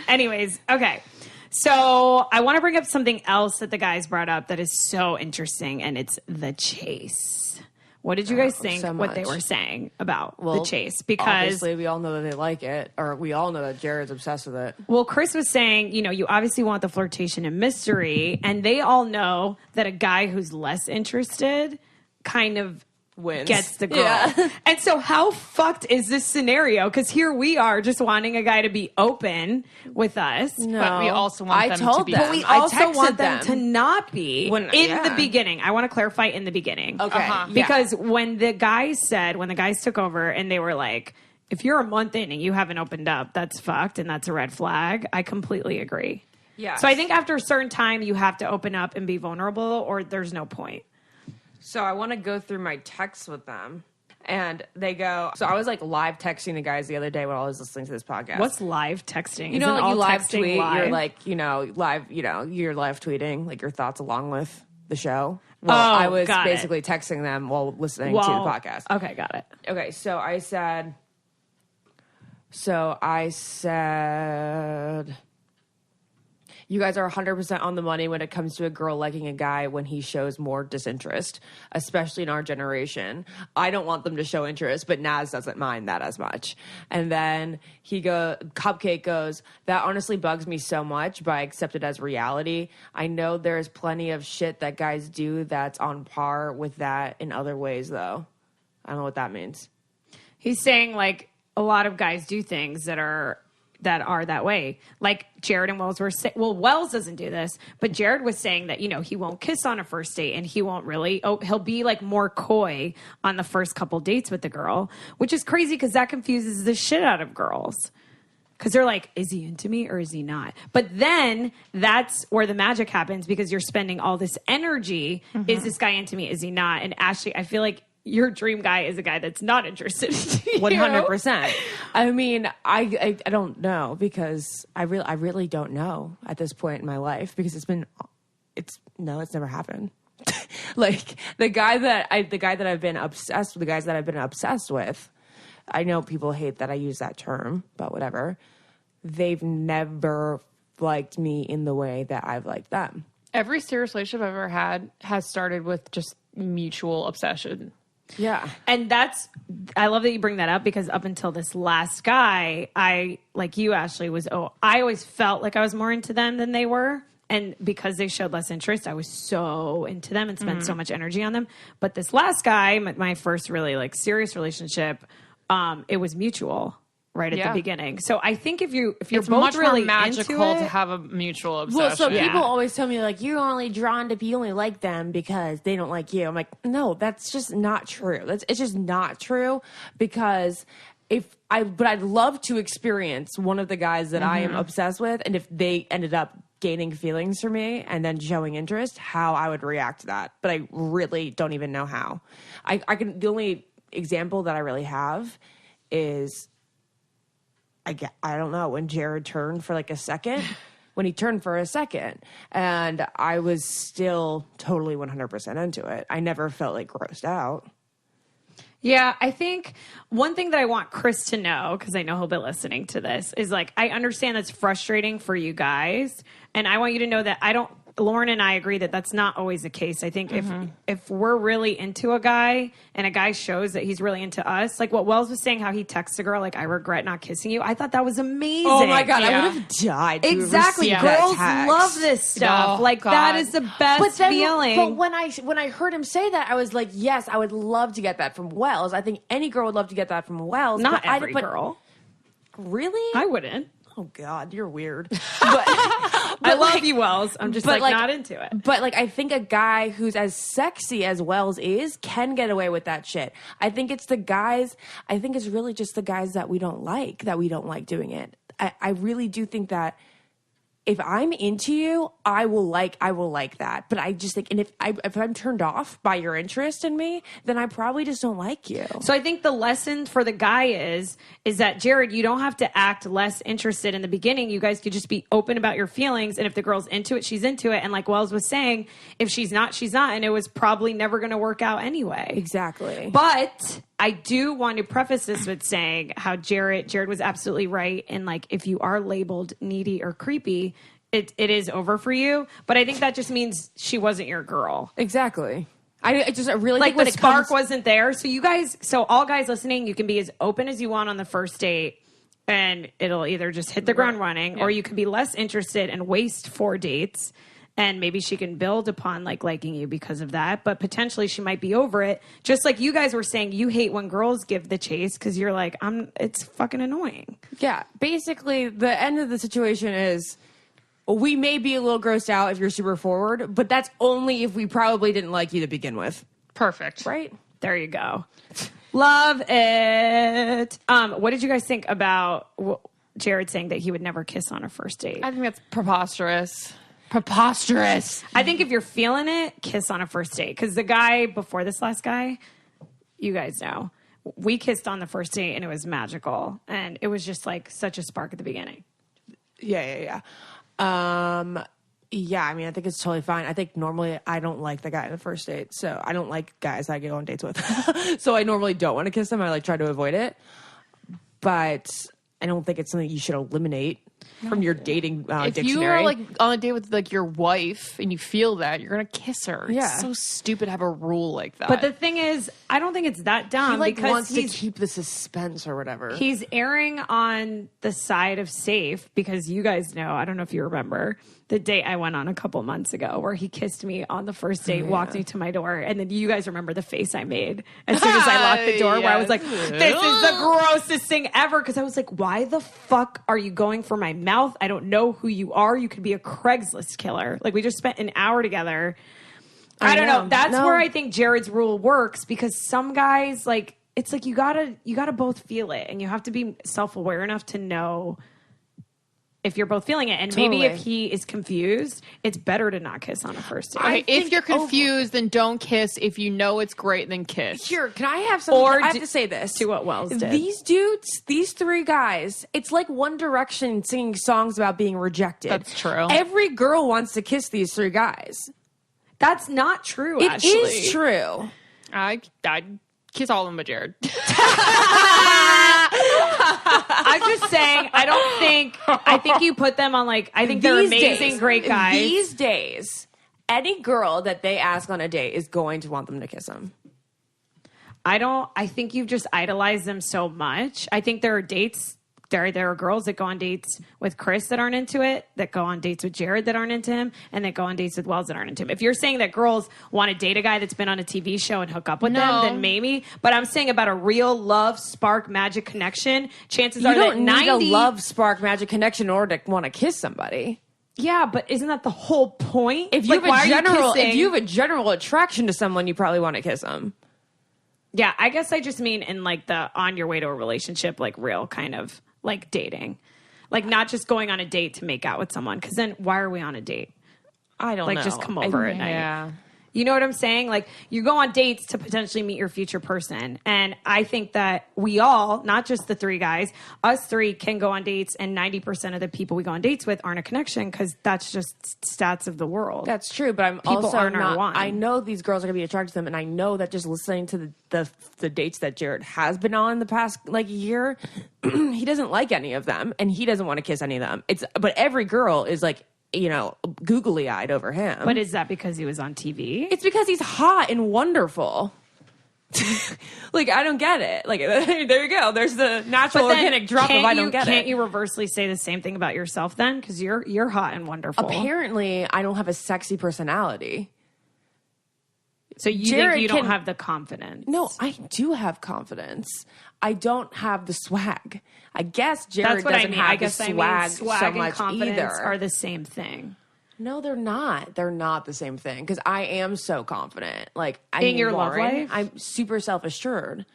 Anyways, okay. So I want to bring up something else that the guys brought up that is so interesting, and it's the chase. What did you guys think so what they much. were saying about the chase? Because Obviously, we all know that they like it, or we all know that Jared's obsessed with it. well, Chris was saying, you know, you obviously want the flirtation and mystery, and they all know that a guy who's less interested kind of Wins. gets the girl. Yeah. And so how fucked is this scenario? Because here we are just wanting a guy to be open with us. No, But we also want them to be- But we I also texted want them to not be When- in yeah. the beginning. I want to clarify in the beginning. Okay. Uh-huh. Yeah. Because when the guys took over and they were like, if you're a month in and you haven't opened up, that's fucked and that's a red flag. I completely agree. Yes. So I think after a certain time, you have to open up and be vulnerable or there's no point. So I want to go through my texts with them. And they go, so I was like live texting the guys the other day when I was listening to this podcast. What's live texting? You know, Isn't like all you live texting tweet, live? you're like, you're live tweeting like your thoughts along with the show. Well, I was got it. basically texting them while listening to the podcast. Okay, got it. Okay, so I said, you guys are 100% on the money when it comes to a girl liking a guy when he shows more disinterest, especially in our generation. I don't want them to show interest, but Naz doesn't mind that as much. And then Cupcake goes, that honestly bugs me so much, but I accept it as reality. I know there's plenty of shit that guys do that's on par with that in other ways, though. I don't know what that means. He's saying like a lot of guys do things that are that way. Like Jared and Wells were saying, well, Wells doesn't do this, but Jared was saying that, you know, he won't kiss on a first date and he won't really, he'll be like more coy on the first couple dates with the girl, which is crazy because that confuses the shit out of girls. Because they're like, is he into me or is he not? But then that's where the magic happens because you're spending all this energy. Mm-hmm. Is this guy into me? Is he not? And Ashley, I feel like your dream guy is a guy that's not interested in you. 100%. I mean, I don't know because I really don't know at this point in my life because it's never happened. Like the guys that I've been obsessed with, I know people hate that I use that term, but whatever. They've never liked me in the way that I've liked them. Every serious relationship I've ever had has started with just mutual obsession. Yeah. And I love that you bring that up because up until this last guy, I, like you, Ashley, I always felt like I was more into them than they were. And because they showed less interest, I was so into them and spent so much energy on them. But this last guy, my first really like serious relationship, it was mutual right at the beginning. So I think if you're It's both much really more magical into to it, have a mutual obsession. Well, so people always tell me, like, you're only drawn to, you only like them because they don't like you. I'm like, no, that's just not true. It's just not true because but I'd love to experience one of the guys that I am obsessed with. And if they ended up gaining feelings for me and then showing interest, how I would react to that. But I really don't even know how. The only example that I really have is I don't know, when Jared turned for like a second. When he turned for a second, and I was still totally 100% into it. I never felt like grossed out. Yeah, I think one thing that I want Chris to know, because I know he'll be listening to this, is like, I understand that's frustrating for you guys. And I want you to know that Lauren and I agree that that's not always the case. I think if we're really into a guy and a guy shows that he's really into us, like what Wells was saying, how he texts a girl, like, I regret not kissing you. I thought that was amazing. Oh my God, I would have died. Exactly. Girls love this stuff. Oh, like, God. that is the best feeling. But when I heard him say that, I was like, yes, I would love to get that from Wells. I think any girl would love to get that from Wells. Not every girl. Really? I wouldn't. Oh God, you're weird. But I love you, Wells. I'm just like not into it. But like, I think a guy who's as sexy as Wells is can get away with that shit. I think it's the guys. I think it's really just the guys that we don't like doing it. I really do think that if I'm into you, I will like that. But I just think, and if I'm turned off by your interest in me, then I probably just don't like you. So I think the lesson for the guy is that, Jared, you don't have to act less interested in the beginning. You guys could just be open about your feelings. And if the girl's into it, she's into it. And like Wells was saying, if she's not, she's not. And it was probably never going to work out anyway. Exactly. But I do want to preface this with saying how Jared was absolutely right. And like, if you are labeled needy or creepy, it is over for you. But I think that just means she wasn't your girl. Exactly. I really like think the spark wasn't there. So all guys listening, you can be as open as you want on the first date, and it'll either just hit the ground running, or you can be less interested and waste 4 dates. And maybe she can build upon like liking you because of that. But potentially she might be over it. Just like you guys were saying, you hate when girls give the chase because you're like, it's fucking annoying. Yeah. Basically, the end of the situation is, we may be a little grossed out if you're super forward, but that's only if we probably didn't like you to begin with. Perfect. Right? There you go. Love it. What did you guys think about Jared saying that he would never kiss on a first date? I think that's preposterous. Preposterous. I think if you're feeling it, kiss on a first date. Because the guy before this last guy, you guys know, we kissed on the first date and it was magical. And it was just like such a spark at the beginning. Yeah. Yeah, I mean, I think it's totally fine. I think normally I don't like the guy on the first date. So I don't like guys I go on dates with. So I normally don't want to kiss them. I like try to avoid it. But I don't think it's something you should eliminate from your dating dictionary. If you are like on a date with like your wife and you feel that, you're gonna kiss her. Yeah. It's so stupid to have a rule like that. But the thing is, I don't think it's that dumb he like because wants to keep the suspense or whatever. He's erring on the side of safe because you guys know, I don't know if you remember the date I went on a couple months ago where he kissed me on the first date, walked me to my door, and then you guys remember the face I made as soon as I locked the door where I was like, this is the grossest thing ever, because I was like, why the fuck are you going for my mouth? I don't know who you are. You could be a Craigslist killer. Like, we just spent an hour together. I don't know. That's where I think Jared's rule works, because some guys, like, it's like you gotta both feel it, and you have to be self-aware enough to know if you're both feeling it. And maybe if he is confused, it's better to not kiss on a first date. If you're confused, then don't kiss. If you know it's great, then kiss. Here, can I have something? Or I have to say this. To what Wells did. These dudes, these 3 guys, it's like One Direction singing songs about being rejected. That's true. Every girl wants to kiss these 3 guys. That's not true, It Ashley. is true. I'd kiss all of them but Jared. I'm just saying, I think you put them on, like, I think they're amazing, great guys. These days, any girl that they ask on a date is going to want them to kiss them. I think you've just idolized them so much. I think there are dates, there are girls that go on dates with Chris that aren't into it, that go on dates with Jared that aren't into him, and that go on dates with Wells that aren't into him. If you're saying that girls want to date a guy that's been on a TV show and hook up with them, then maybe. But I'm saying about a real love, spark, magic connection, chances are that 90... You don't need a love, spark, magic connection in order to want to kiss somebody. Yeah, but isn't that the whole point? If you have a general attraction to someone, you probably want to kiss them. Yeah, I guess I just mean in like the on your way to a relationship, like real kind of like dating. Like, not just going on a date to make out with someone. Because then why are we on a date? I don't know. Like, just come over at night. Yeah. You know what I'm saying? Like, you go on dates to potentially meet your future person. And I think that we all, not just the three guys, us three can go on dates, and 90% of the people we go on dates with aren't a connection, because that's just stats of the world. That's true, but I'm People also aren't our not. one. I know these girls are gonna be attracted to them, and I know that just listening to the dates that Jared has been on the past like year, he doesn't like any of them, and he doesn't want to kiss any of them. But every girl is like, you know, googly eyed over him. But is that because he was on TV? It's because he's hot and wonderful. Like, I don't get it. Like, there you go. There's the natural organic drop of I don't get it. Can't you reversely say the same thing about yourself then? Because you're hot and wonderful. Apparently, I don't have a sexy personality. So you Jared think you don't can- have the confidence? No, I do have confidence. I don't have the swag. I guess Jared That's what doesn't I mean. have I guess the I mean swag, swag so and much confidence either. are the same thing. No, they're not. They're not the same thing. Because I am so confident. Like, In your love Lauren, life? I'm super self-assured.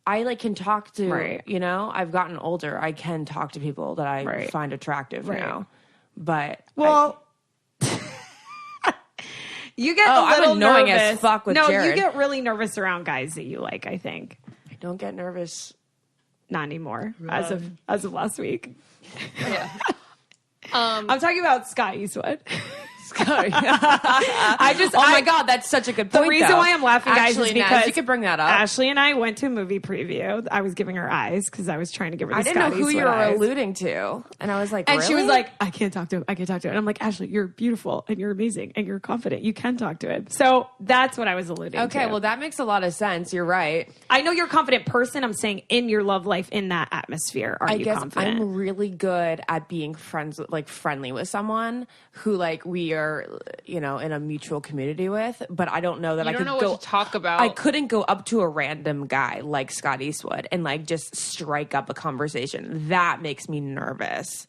I like can talk to, Right. you know, I've gotten older. I can talk to people that I Right. find attractive Right. now. But Well, you get a I'm little annoying as nervous. fuck with no, you Jared. get really nervous around guys that you like. I think I don't get nervous. not anymore. As of last week, Yeah. I'm talking about Scott Eastwood. Sorry. I Oh my God, that's such a good point. The reason though. why I'm laughing, guys, Actually, is Naz, because you could bring that up. Ashley and I went to a movie preview. I was giving her eyes because I was trying to give her the I didn't know Scott who you Eastwood were eyes. alluding to, and I was like, And she was really? like, I can't talk to him. I can't talk to him. And I'm like, Ashley, you're beautiful and you're amazing and you're confident. You can talk to him. So that's what I was alluding to. okay, well, that makes a lot of sense. You're right. I know you're a confident person. I'm saying in your love life, in that atmosphere, are I you guess confident? I'm really good at being friends with, like, friendly with someone who, like, we are, you know, in a mutual community with, but I don't know that You I don't could know go what to talk about. I couldn't go up to a random guy like Scott Eastwood and like just strike up a conversation. That makes me nervous.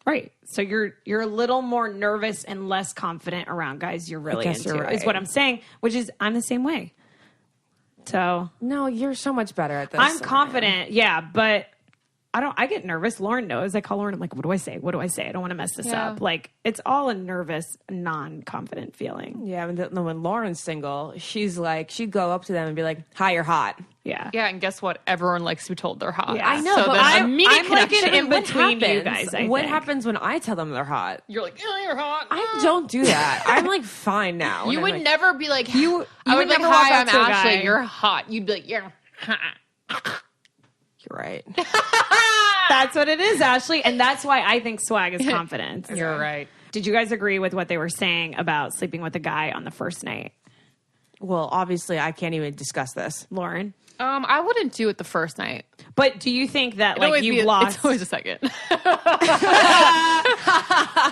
Right. So you're a little more nervous and less confident around guys you're really guess into, you're is right. what I'm saying, which is I'm the same way. So No, you're so much better at this. I'm confident. Yeah. But I get nervous. Lauren knows. I call Lauren. I'm like, what do I say? What do I say? I don't want to mess this Yeah. up. Like, it's all a nervous, non-confident feeling. Yeah, and then when Lauren's single, she's like, she'd go up to them and be like, "Hi, you're hot." Yeah. Yeah, and guess what? Everyone likes to be told they're hot. Yeah. I know, so but there's I'm a mini like an connection. in between What you happens? guys, I what think. happens when I tell them they're hot? You're like, oh, you're hot. I don't do that. I'm like fine now. You And I'm would like, never be like, You I would would be like, never walk hi, up I'm to a Ashley. guy. You're hot. You'd be like, you're hot. You're right. That's what it is, Ashley. And that's why I think swag is confidence. You're right. Did you guys agree with what they were saying about sleeping with a guy on the first night? Well, obviously, I can't even discuss this. Lauren? I wouldn't do it the first night. But do you think that, It'd like, always you've be lost... It's always a second.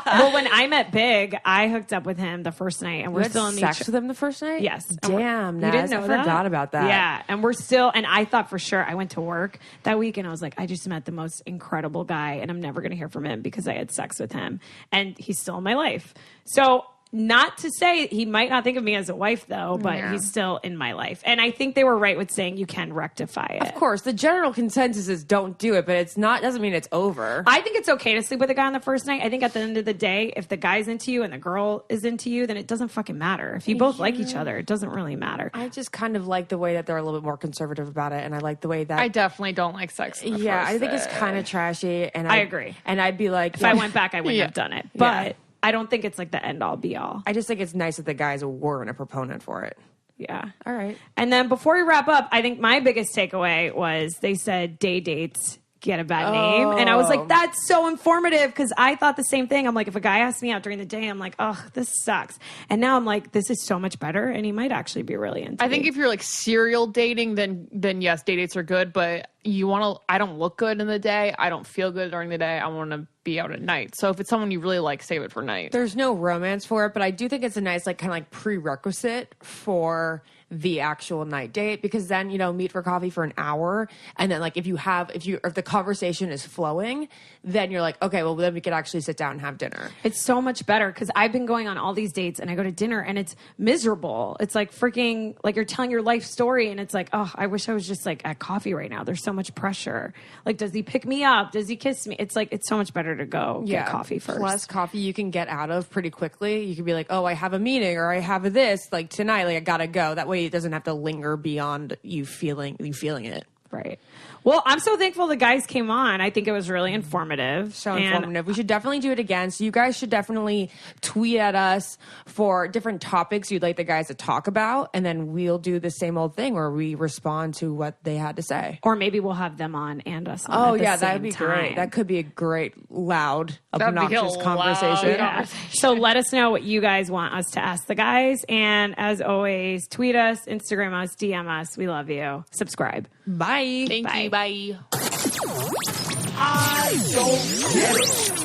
Well, when I met Big, I hooked up with him the first night, and we're You had still in sex with him the first night? Yes. And we're- Damn, You Naz, didn't know I that? forgot about that. Yeah, and we're still, and I thought for sure, I went to work that week and I was like, I just met the most incredible guy and I'm never going to hear from him because I had sex with him. And he's still in my life. So, not to say he might not think of me as a wife though, but Yeah. he's still in my life. And I think they were right with saying you can rectify it. Of course, the general consensus is don't do it, but it's not, doesn't mean it's over. I think it's okay to sleep with a guy on the first night. I think at the end of the day, if the guy's into you and the girl is into you, then it doesn't fucking matter. If you both like each other, it doesn't really matter. I just kind of like the way that they're a little bit more conservative about it, and I like the way that I definitely don't like sex. In the yeah, first I think it's day. kind of trashy. And I agree. And I'd be like, If I went back, I wouldn't Yeah. have done it. Yeah. But I don't think it's like the end all be all. I just think it's nice that the guys weren't a proponent for it. Yeah. All right. And then before we wrap up, I think my biggest takeaway was they said day dates get a bad name. And I was like, that's so informative because I thought the same thing. I'm like, if a guy asks me out during the day, I'm like, oh, this sucks. And now I'm like, this is so much better. And he might actually be really into I think me. if you're like serial dating, then yes, date dates are good. But you want to. I don't look good in the day. I don't feel good during the day. I want to be out at night. So if it's someone you really like, save it for night. There's no romance for it, but I do think it's a nice, like, kind of like prerequisite for the actual night date, because then, you know, meet for coffee for an hour, and then, like, if the conversation is flowing, then you're like, okay, well, then we could actually sit down and have dinner. It's so much better because I've been going on all these dates and I go to dinner and it's miserable. It's like freaking, like you're telling your life story and it's like, oh, I wish I was just like at coffee right now. There's so so much pressure. Like, does he pick me up? Does he kiss me? It's like, it's so much better to go get coffee first. Plus, coffee you can get out of pretty quickly. You can be like, oh, I have a meeting or I have this like tonight. Like, I gotta go. That way, it doesn't have to linger beyond you feeling it. Right. Well, I'm so thankful the guys came on. I think it was really informative. So informative. We should definitely do it again. So you guys should definitely tweet at us for different topics you'd like the guys to talk about. And then we'll do the same old thing where we respond to what they had to say. Or maybe we'll have them on and us on. Oh, yeah, that would be great. That could be a great, loud, obnoxious conversation. Yeah. So let us know what you guys want us to ask the guys. And as always, tweet us, Instagram us, DM us. We love you. Subscribe. Bye. Thank you. Bye. I don't get it.